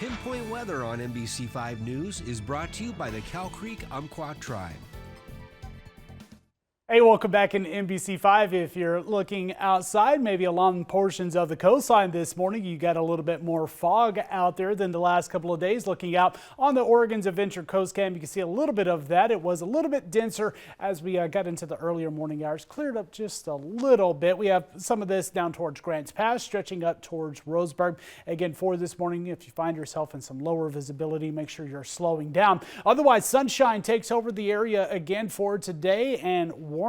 Pinpoint Weather on NBC5 News is brought to you by the Cow Creek Umpqua Tribe. Hey, welcome back in NBC5. If you're looking outside, maybe along portions of the coastline this morning, you got a little bit more fog out there than the last couple of days. Looking out on the Oregon's Adventure Coast Cam, you can see a little bit of that. It was a little bit denser as we got into the earlier morning hours. Cleared up just a little bit. We have some of this down towards Grants Pass, stretching up towards Roseburg. Again, for this morning, if you find yourself in some lower visibility, make sure you're slowing down. Otherwise, sunshine takes over the area again for today, and warmth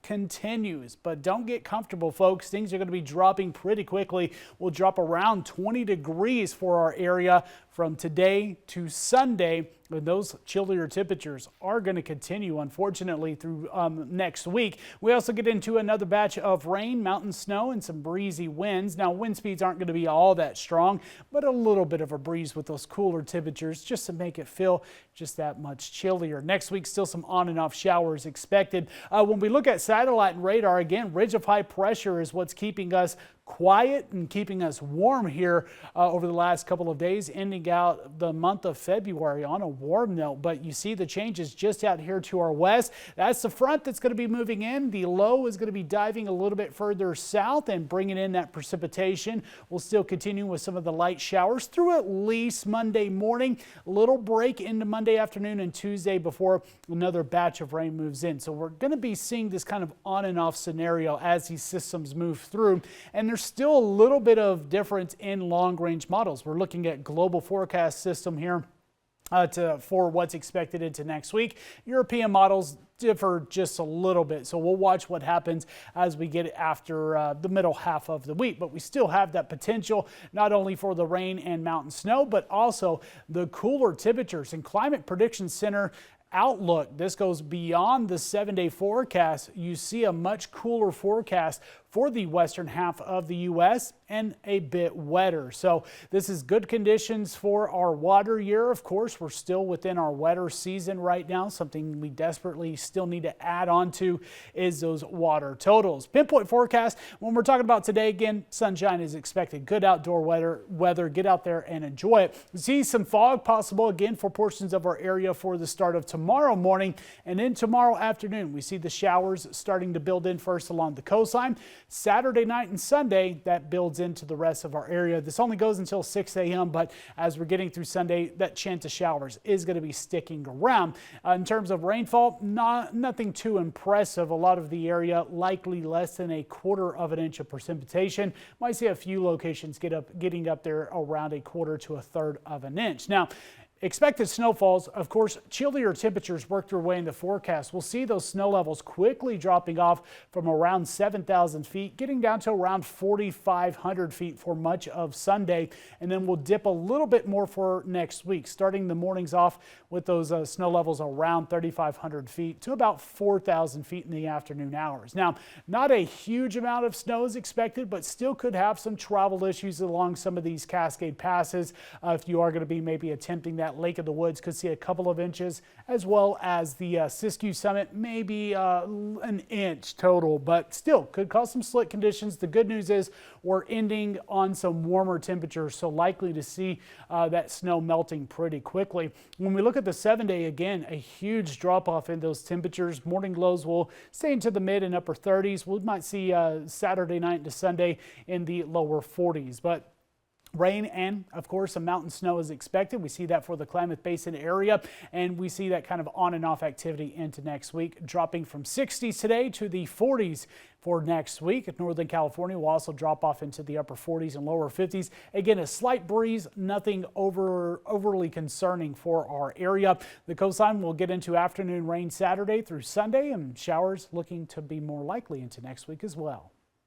continues, but don't get comfortable, folks. Things are going to be dropping pretty quickly. We'll drop around 20 degrees for our area from today to Sunday. And those chillier temperatures are going to continue, unfortunately, through next week. We also get into another batch of rain, mountain snow, and some breezy winds. Now, wind speeds aren't going to be all that strong, but a little bit of a breeze with those cooler temperatures just to make it feel just that much chillier. Next week, still some on and off showers expected. When we look at satellite and radar, again, ridge of high pressure is what's keeping us quiet and keeping us warm here over the last couple of days, ending out the month of February on a warm note. But you see the changes just out here to our west. That's the front that's going to be moving in. The low is going to be diving a little bit further south and bringing in that precipitation. We'll still continue with some of the light showers through at least Monday morning. A little break into Monday afternoon and Tuesday before another batch of rain moves in. So we're going to be seeing this kind of on and off scenario as these systems move through. And there's still a little bit of difference in long-range models. We're looking at global forecast system here for what's expected into next week. European models differ just a little bit, so we'll watch what happens as we get after the middle half of the week. But we still have that potential not only for the rain and mountain snow, but also the cooler temperatures. And Climate Prediction Center outlook, this goes beyond the 7-day forecast. You see a much cooler forecast for the western half of the U.S. and a bit wetter. So this is good conditions for our water year. Of course, we're still within our wetter season right now. Something we desperately still need to add on to is those water totals. Pinpoint forecast, when we're talking about today, again, sunshine is expected. Good outdoor weather. Get out there and enjoy it. We see some fog possible again for portions of our area for the start of tomorrow morning, and then tomorrow afternoon we see the showers starting to build in first along the coastline. Saturday night and Sunday, that builds into the rest of our area. This only goes until 6 a.m., but as we're getting through Sunday, that chance of showers is going to be sticking around. In terms of rainfall, nothing too impressive. A lot of the area likely less than 1/4 of an inch of precipitation. Might see a few locations getting up there around 1/4 to 1/3 of an inch. Now, expected snowfalls, of course, chillier temperatures work their way in the forecast. We'll see those snow levels quickly dropping off from around 7,000 feet, getting down to around 4,500 feet for much of Sunday. And then we'll dip a little bit more for next week, starting the mornings off with those snow levels around 3,500 feet to about 4,000 feet in the afternoon hours. Now, not a huge amount of snow is expected, but still could have some travel issues along some of these Cascade passes. If you are going to be maybe attempting that, Lake of the Woods could see a couple of inches, as well as the Siskiyou Summit, maybe an inch total, but still could cause some slick conditions. The good news is we're ending on some warmer temperatures, so likely to see that snow melting pretty quickly. When we look at the 7-day, again, a huge drop off in those temperatures. Morning lows will stay into the mid and upper 30s. We might see Saturday night into Sunday in the lower 40s, but rain and, of course, some mountain snow is expected. We see that for the Klamath Basin area, and we see that kind of on and off activity into next week, dropping from 60s today to the 40s for next week. Northern California will also drop off into the upper 40s and lower 50s. Again, a slight breeze, nothing overly concerning for our area. The coastline will get into afternoon rain Saturday through Sunday, and showers looking to be more likely into next week as well.